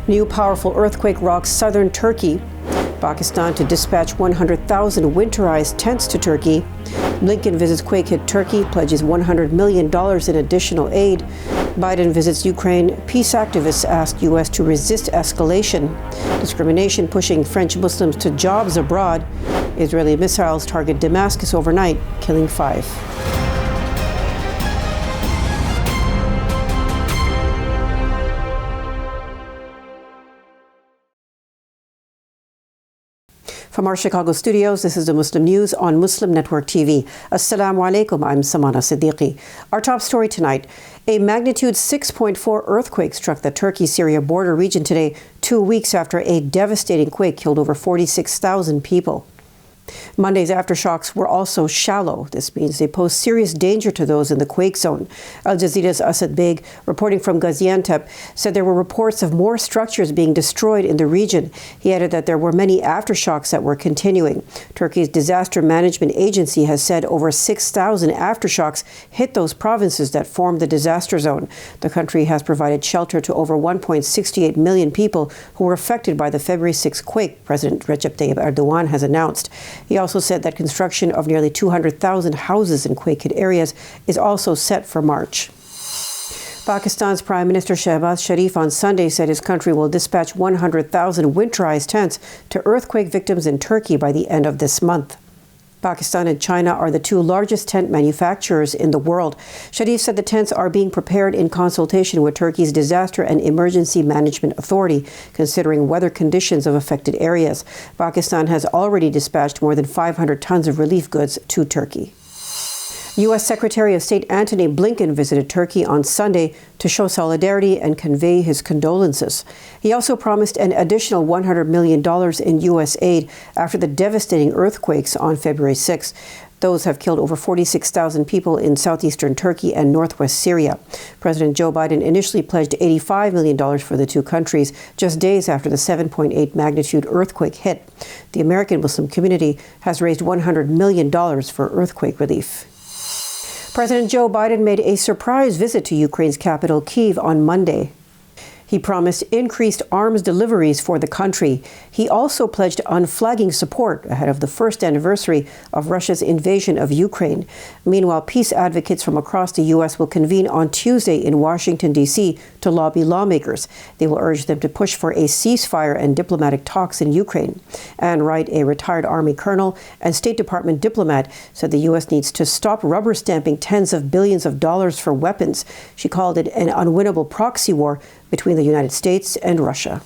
New powerful earthquake rocks southern Turkey. Pakistan to dispatch 100,000 winterized tents to Turkey. Blinken visits Quake-Hit Turkey, pledges $100 million in additional aid. Biden visits Ukraine. Peace activists ask U.S. to resist escalation. Discrimination pushing French Muslims to jobs abroad. Israeli missiles target Damascus overnight, killing 5. From our Chicago studios, this is the Muslim News on Muslim Network TV. Assalamu alaikum, I'm Samana Siddiqui. Our top story tonight, a magnitude 6.4 earthquake struck the Turkey-Syria border region today, 2 weeks after a devastating quake killed over 46,000 people. Monday's aftershocks were also shallow. This means they pose serious danger to those in the quake zone. Al Jazeera's Asad Beg, reporting from Gaziantep, said there were reports of more structures being destroyed in the region. He added that there were many aftershocks that were continuing. Turkey's disaster management agency has said over 6,000 aftershocks hit those provinces that formed the disaster zone. The country has provided shelter to over 1.68 million people who were affected by the February 6 quake, President Recep Tayyip Erdogan has announced. He also said that construction of nearly 200,000 houses in quake-hit areas is also set for March. Pakistan's Prime Minister Shehbaz Sharif on Sunday said his country will dispatch 100,000 winterized tents to earthquake victims in Turkey by the end of this month. Pakistan and China are the two largest tent manufacturers in the world. Sharif said the tents are being prepared in consultation with Turkey's Disaster and Emergency Management Authority, considering weather conditions of affected areas. Pakistan has already dispatched more than 500 tons of relief goods to Turkey. U.S. Secretary of State Antony Blinken visited Turkey on Sunday to show solidarity and convey his condolences. He also promised an additional $100 million in U.S. aid after the devastating earthquakes on February 6. Those have killed over 46,000 people in southeastern Turkey and northwest Syria. President Joe Biden initially pledged $85 million for the two countries just days after the 7.8 magnitude earthquake hit. The American Muslim community has raised $100 million for earthquake relief. President Joe Biden made a surprise visit to Ukraine's capital, Kyiv, on Monday. He promised increased arms deliveries for the country. He also pledged unflagging support ahead of the first anniversary of Russia's invasion of Ukraine. Meanwhile, peace advocates from across the U.S. will convene on Tuesday in Washington, D.C. to lobby lawmakers. They will urge them to push for a ceasefire and diplomatic talks in Ukraine. Ann Wright, a retired Army colonel and State Department diplomat, said the U.S. needs to stop rubber stamping tens of billions of dollars for weapons. She called it an unwinnable proxy war between the United States and Russia.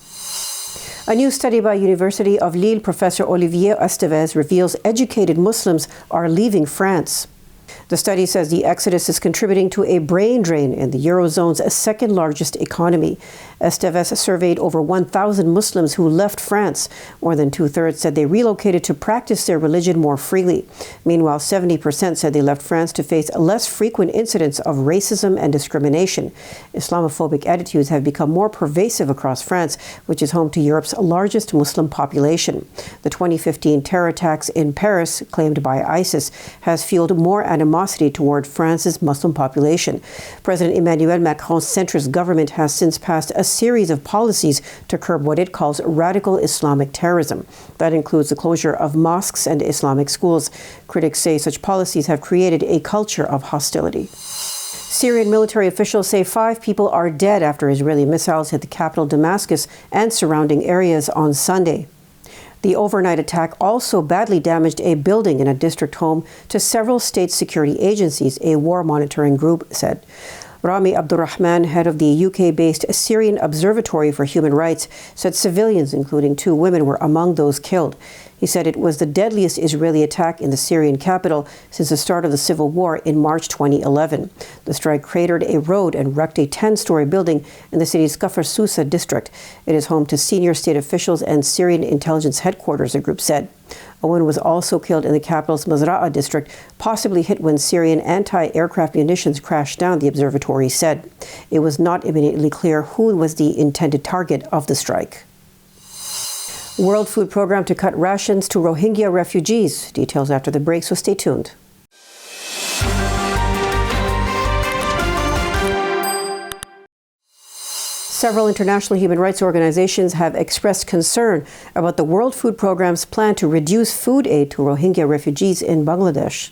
A new study by University of Lille professor Olivier Estevez reveals educated Muslims are leaving France. The study says the exodus is contributing to a brain drain in the Eurozone's second largest economy. Estevez surveyed over 1,000 Muslims who left France. More than two-thirds said they relocated to practice their religion more freely. Meanwhile, 70% said they left France to face less frequent incidents of racism and discrimination. Islamophobic attitudes have become more pervasive across France, which is home to Europe's largest Muslim population. The 2015 terror attacks in Paris, claimed by ISIS, has fueled more animosity toward France's Muslim population. President Emmanuel Macron's centrist government has since passed a series of policies to curb what it calls radical Islamic terrorism. That includes the closure of mosques and Islamic schools. Critics say such policies have created a culture of hostility. Syrian military officials say 5 people are dead after Israeli missiles hit the capital Damascus and surrounding areas on Sunday. The overnight attack also badly damaged a building in a district home to several state security agencies, a war monitoring group said. Rami Abdurrahman, head of the UK-based Syrian Observatory for Human Rights, said civilians, including 2 women, were among those killed. He said it was the deadliest Israeli attack in the Syrian capital since the start of the civil war in March 2011. The strike cratered a road and wrecked a 10-story building in the city's Kafr Sousa district. It is home to senior state officials and Syrian intelligence headquarters, the group said. A woman was also killed in the capital's Mazra'a district, possibly hit when Syrian anti-aircraft munitions crashed down, the observatory said. It was not immediately clear who was the intended target of the strike. World Food Program to cut rations to Rohingya refugees. Details after the break, so stay tuned. Several international human rights organizations have expressed concern about the World Food Programme's plan to reduce food aid to Rohingya refugees in Bangladesh.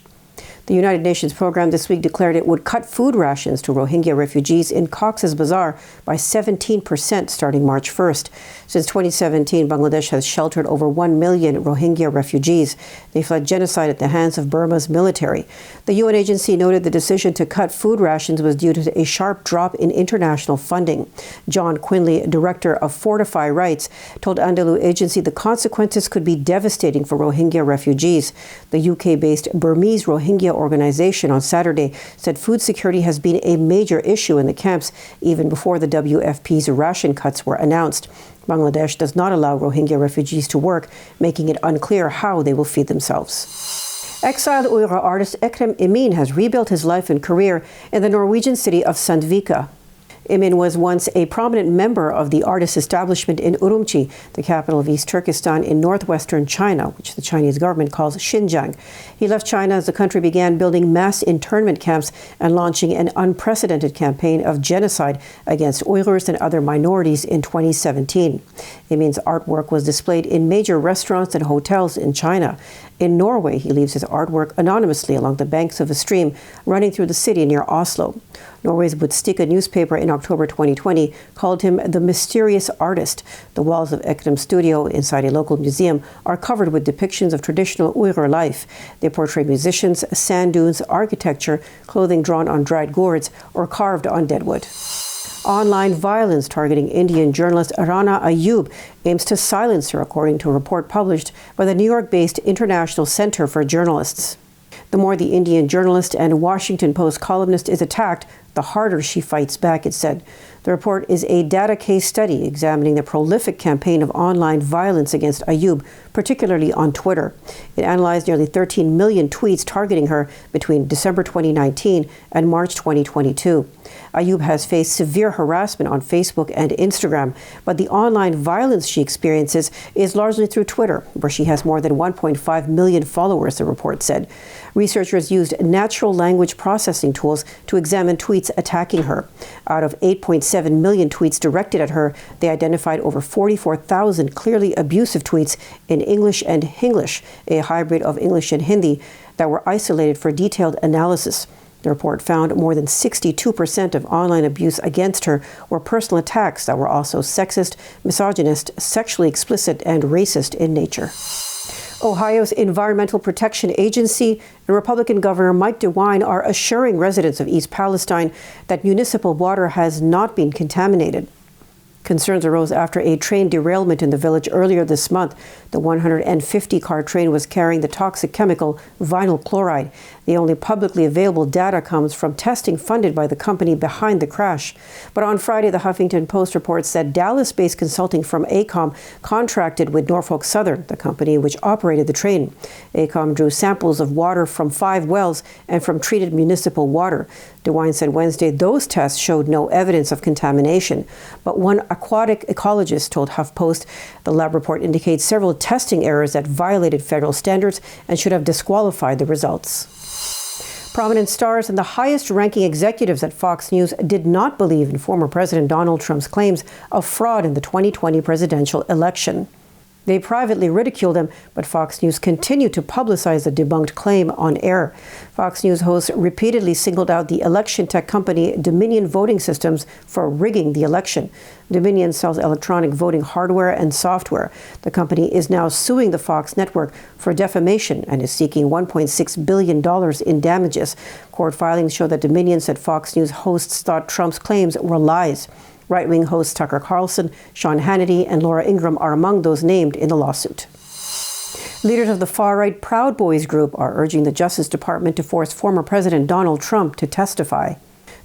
The United Nations program this week declared it would cut food rations to Rohingya refugees in Cox's Bazar by 17% starting March 1st. Since 2017, Bangladesh has sheltered over 1 million Rohingya refugees. They fled genocide at the hands of Burma's military. The UN agency noted the decision to cut food rations was due to a sharp drop in international funding. John Quinley, director of Fortify Rights, told Andalu agency the consequences could be devastating for Rohingya refugees. The UK-based Burmese Rohingya organization on Saturday said food security has been a major issue in the camps even before the WFP's ration cuts were announced. Bangladesh does not allow Rohingya refugees to work, making it unclear how they will feed themselves. Exiled Uyghur artist Ekrem Emin has rebuilt his life and career in the Norwegian city of Sandvika. Emin was once a prominent member of the artist establishment in Urumqi, the capital of East Turkestan in northwestern China, which the Chinese government calls Xinjiang. He left China as the country began building mass internment camps and launching an unprecedented campaign of genocide against Uyghurs and other minorities in 2017. Emin's artwork was displayed in major restaurants and hotels in China. In Norway, he leaves his artwork anonymously along the banks of a stream running through the city near Oslo. Norway's Budstikka newspaper in October 2020 called him the mysterious artist. The walls of Ekrem's studio inside a local museum are covered with depictions of traditional Uyghur life. They portray musicians, sand dunes, architecture, clothing drawn on dried gourds, or carved on deadwood. Online violence targeting Indian journalist Rana Ayyub aims to silence her, according to a report published by the New York-based International Center for Journalists. The more the Indian journalist and Washington Post columnist is attacked, the harder she fights back, it said. The report is a data case study examining the prolific campaign of online violence against Ayyub, particularly on Twitter. It analyzed nearly 13 million tweets targeting her between December 2019 and March 2022. Ayyub has faced severe harassment on Facebook and Instagram, but the online violence she experiences is largely through Twitter, where she has more than 1.5 million followers, the report said. Researchers used natural language processing tools to examine tweets attacking her. Out of 8.7 million tweets directed at her, they identified over 44,000 clearly abusive tweets in English and Hinglish, a hybrid of English and Hindi, that were isolated for detailed analysis. The report found more than 62% of online abuse against her were personal attacks that were also sexist, misogynist, sexually explicit, and racist in nature. Ohio's Environmental Protection Agency and Republican Governor Mike DeWine are assuring residents of East Palestine that municipal water has not been contaminated. Concerns arose after a train derailment in the village earlier this month. The 150-car train was carrying the toxic chemical vinyl chloride. The only publicly available data comes from testing funded by the company behind the crash. But on Friday, the Huffington Post reports that Dallas-based consulting firm AECOM contracted with Norfolk Southern, the company which operated the train. AECOM drew samples of water from 5 wells and from treated municipal water. DeWine said Wednesday those tests showed no evidence of contamination. But one aquatic ecologist told HuffPost the lab report indicates several testing errors that violated federal standards and should have disqualified the results. Prominent stars and the highest-ranking executives at Fox News did not believe in former President Donald Trump's claims of fraud in the 2020 presidential election. They privately ridiculed him, but Fox News continued to publicize the debunked claim on air. Fox News hosts repeatedly singled out the election tech company Dominion Voting Systems for rigging the election. Dominion sells electronic voting hardware and software. The company is now suing the Fox network for defamation and is seeking $1.6 billion in damages. Court filings show that Dominion said Fox News hosts thought Trump's claims were lies. Right-wing hosts Tucker Carlson, Sean Hannity, and Laura Ingraham are among those named in the lawsuit. Leaders of the far-right Proud Boys group are urging the Justice Department to force former President Donald Trump to testify.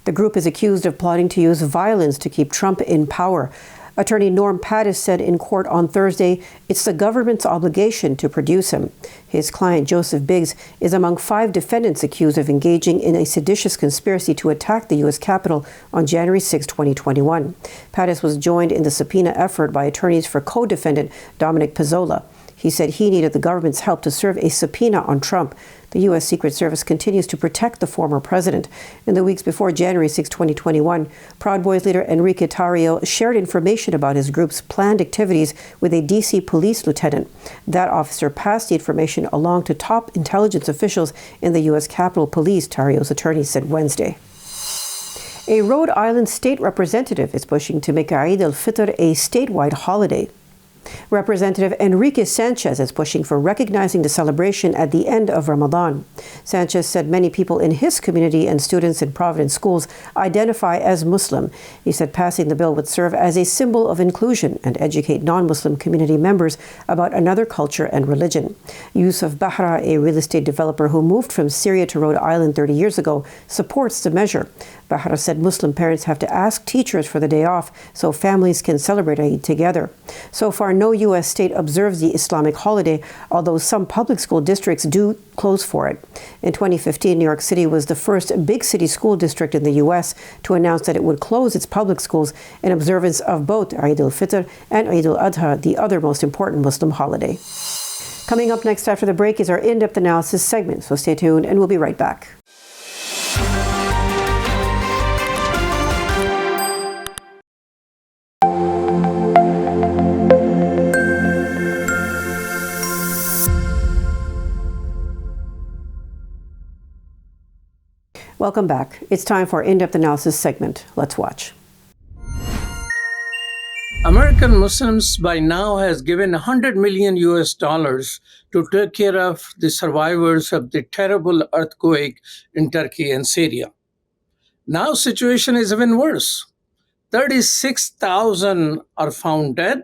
The group is accused of plotting to use violence to keep Trump in power. Attorney Norm Pattis said in court on Thursday it's the government's obligation to produce him. His client, Joseph Biggs, is among 5 defendants accused of engaging in a seditious conspiracy to attack the U.S. Capitol on January 6, 2021. Pattis was joined in the subpoena effort by attorneys for co-defendant Dominic Pezzola. He said he needed the government's help to serve a subpoena on Trump. The U.S. Secret Service continues to protect the former president. In the weeks before January 6, 2021, Proud Boys leader Enrique Tarrio shared information about his group's planned activities with a D.C. police lieutenant. That officer passed the information along to top intelligence officials in the U.S. Capitol Police, Tarrio's attorney said Wednesday. A Rhode Island state representative is pushing to make Eid al-Fitr a statewide holiday. Representative Enrique Sanchez is pushing for recognizing the celebration at the end of Ramadan. Sanchez said many people in his community and students in Providence schools identify as Muslim. He said passing the bill would serve as a symbol of inclusion and educate non-Muslim community members about another culture and religion. Yusuf Bahra, a real estate developer who moved from Syria to Rhode Island 30 years ago, supports the measure. Bahra said Muslim parents have to ask teachers for the day off so families can celebrate Eid together. So far, no U.S. state observes the Islamic holiday, although some public school districts do close for it. In 2015, New York City was the first big city school district in the U.S. to announce that it would close its public schools in observance of both Eid al-Fitr and Eid al-Adha, the other most important Muslim holiday. Coming up next after the break is our in-depth analysis segment, so stay tuned and we'll be right back. Welcome back. It's time for our in-depth analysis segment. Let's watch. American Muslims by now has given $100 million to take care of the survivors of the terrible earthquake in Turkey and Syria. Now situation is even worse. 36,000 are found dead,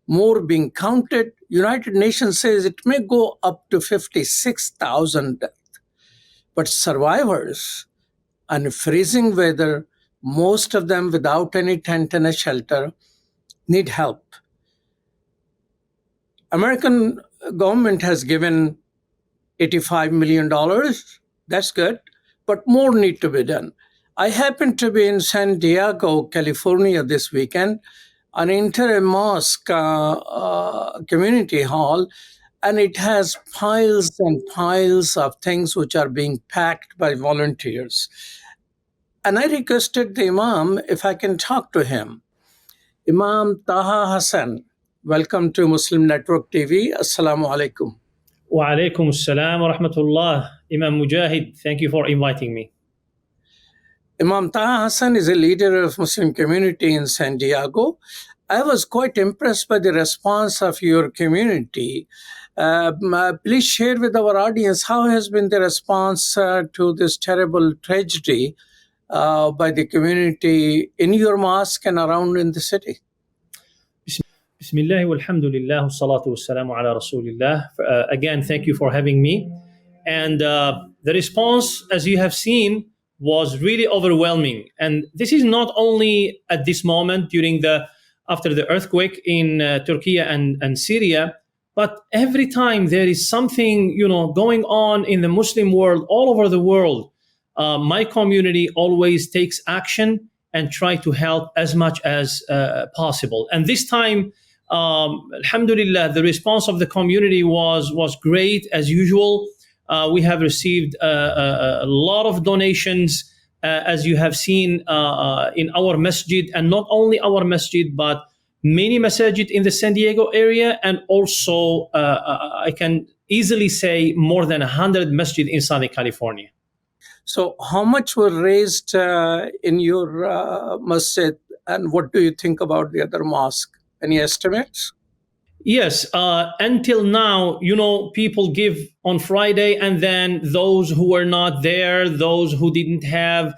more being counted. United Nations says it may go up to 56,000 deaths. But survivors, in freezing weather, most of them without any tent and a shelter, need help. American government has given $85 million. That's good, but more need to be done. I happened to be in San Diego, California this weekend, and enter a mosque community hall, and it has piles and piles of things which are being packed by volunteers. And I requested the Imam if I can talk to him. Imam Taha Hassane, welcome to Muslim Network TV. Assalamu alaikum. Wa alaikum assalam wa rahmatullah. Imam Mujahid, thank you for inviting me. Imam Taha Hassane is a leader of Muslim community in San Diego. I was quite impressed by the response of your community. Please share with our audience how has been the response to this terrible tragedy by the community in your mosque and around in the city. Bismillah walhamdulillah wassalatu wassalamu ala rasulillah. Again, thank you for having me. And the response, as you have seen, was really overwhelming. And this is not only at this moment after the earthquake in Turkiye and Syria, but every time there is something going on in the Muslim world, all over the world, my community always takes action and try to help as much as possible. And this time, alhamdulillah, the response of the community was great as usual. We have received a lot of donations, as you have seen in our masjid, and not only our masjid, but many masajid in the San Diego area, and also I can easily say more than 100 masjid in Southern California. So how much were raised in your masjid, and what do you think about the other mosque? Any estimates? Yes, until now, people give on Friday, and then those who were not there, those who didn't have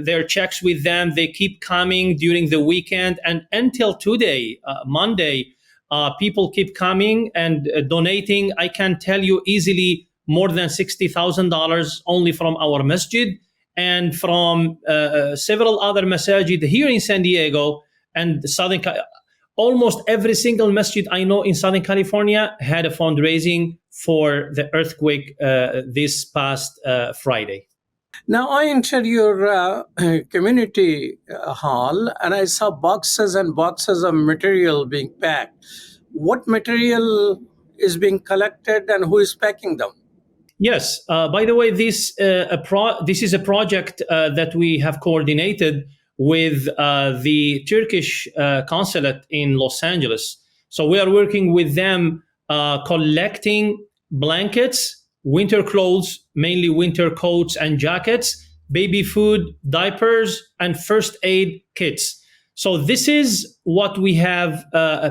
their checks with them, they keep coming during the weekend. And until today, Monday, people keep coming and donating. I can tell you easily more than $60,000 only from our masjid and from several other masajid here in San Diego and almost every single masjid I know in Southern California had a fundraising for the earthquake this past Friday. Now, I entered your community hall and I saw boxes and boxes of material being packed. What material is being collected and who is packing them? Yes. By the way, this is a project that we have coordinated with the Turkish consulate in Los Angeles. So we are working with them, collecting blankets, winter clothes, mainly winter coats and jackets, baby food, diapers, and first aid kits. So this is what we have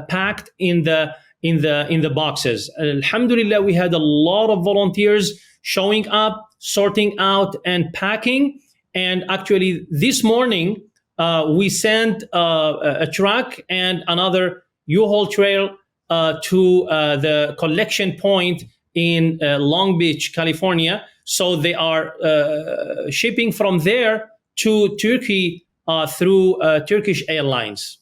packed in the boxes. Alhamdulillah, we had a lot of volunteers showing up, sorting out, and packing. And actually, this morning we sent a truck and another U-Haul trail to the collection point in Long Beach, California. So they are shipping from there to Turkey through Turkish Airlines.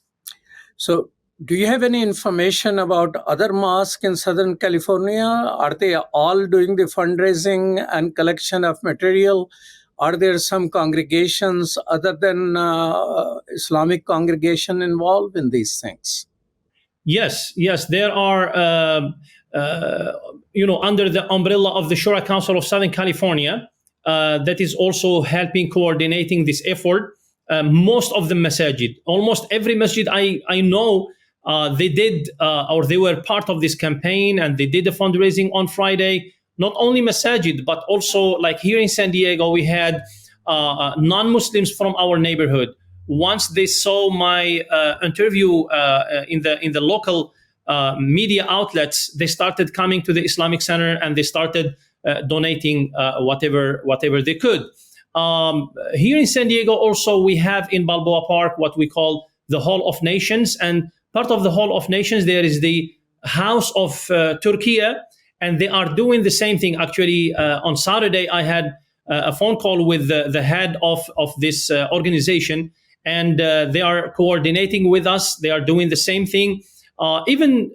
So, do you have any information about other mosques in Southern California? Are they all doing the fundraising and collection of material? Are there some congregations other than Islamic congregation involved in these things? Yes, there are, under the umbrella of the Shura Council of Southern California, that is also helping coordinating this effort. Most of the masajid, almost every masjid I know, they did or they were part of this campaign, and they did the fundraising on Friday. Not only masajid, but also like here in San Diego, we had non-Muslims from our neighborhood. Once they saw my interview in the local media outlets, they started coming to the Islamic Center, and they started donating whatever they could. Here in San Diego also, we have in Balboa Park what we call the Hall of Nations, and part of the Hall of Nations there is the House of Turkiye, and they are doing the same thing. Actually, on Saturday I had a phone call with the head of this organization, and they are coordinating with us. They are doing the same thing. Even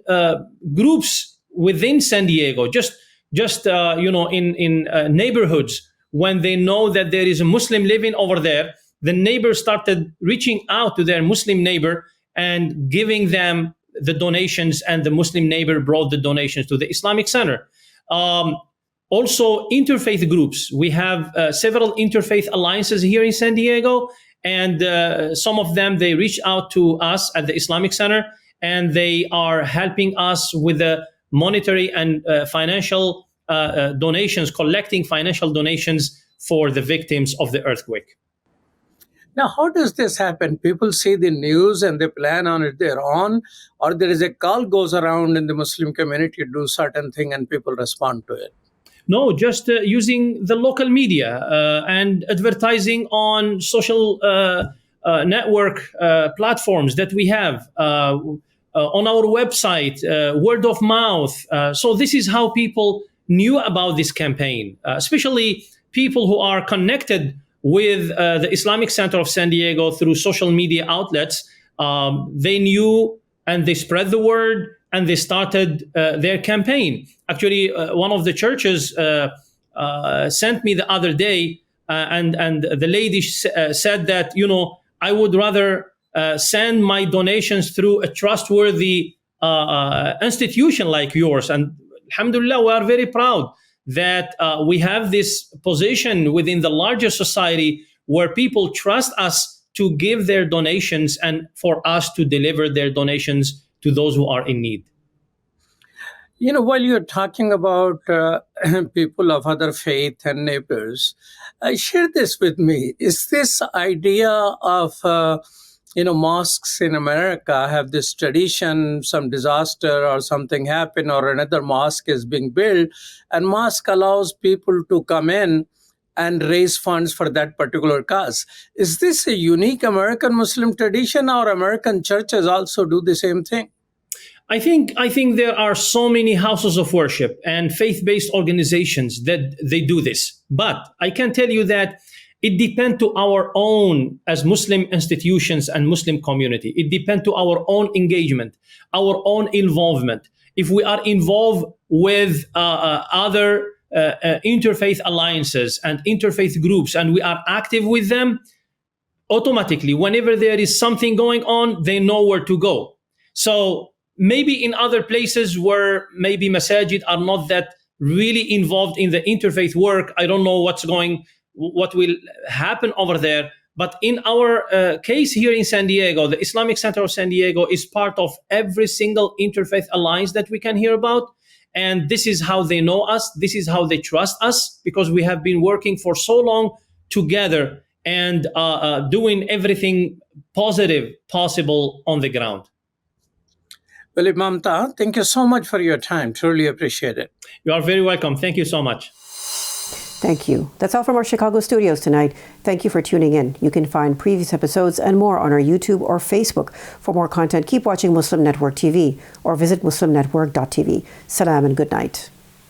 groups within San Diego, just in neighborhoods, when they know that there is a Muslim living over there, the neighbors started reaching out to their Muslim neighbor and giving them the donations, and the Muslim neighbor brought the donations to the Islamic Center. Also, interfaith groups. We have several interfaith alliances here in San Diego, and some of them, they reach out to us at the Islamic Center, and they are helping us with the monetary and financial donations, collecting financial donations for the victims of the earthquake. Now, how does this happen? People see the news and they plan on it their own, or there is a call goes around in the Muslim community to do certain thing and people respond to it? No, just using the local media and advertising on social network platforms that we have, on our website, word of mouth. So this is how people knew about this campaign, especially people who are connected with the Islamic Center of San Diego through social media outlets. They knew, and they spread the word, and they started their campaign. Actually, one of the churches sent me the other day, and the lady said that, I would rather send my donations through a trustworthy institution like yours. And alhamdulillah, we are very proud that we have this position within the larger society where people trust us to give their donations and for us to deliver their donations to those who are in need. While you're talking about people of other faith and neighbors, share this with me. Is this idea of, mosques in America have this tradition, some disaster or something happen or another mosque is being built, and mosque allows people to come in and raise funds for that particular cause. Is this a unique American Muslim tradition, or American churches also do the same thing? I think there are so many houses of worship and faith-based organizations that they do this. But I can tell you that it depends to our own, as Muslim institutions and Muslim community. It depends to our own engagement, our own involvement. If we are involved with other interfaith alliances and interfaith groups, and we are active with them, automatically, whenever there is something going on, they know where to go. So maybe in other places where maybe masajid are not that really involved in the interfaith work. I don't know what will happen over there. But in our case here in San Diego, the Islamic Center of San Diego is part of every single interfaith alliance that we can hear about. And this is how they know us. This is how they trust us, because we have been working for so long together and doing everything positive possible on the ground. Well, Imam Taha, thank you so much for your time. Truly appreciate it. You are very welcome. Thank you so much. Thank you. That's all from our Chicago studios tonight. Thank you for tuning in. You can find previous episodes and more on our YouTube or Facebook. For more content, keep watching Muslim Network TV or visit muslimnetwork.tv. Salam and good night.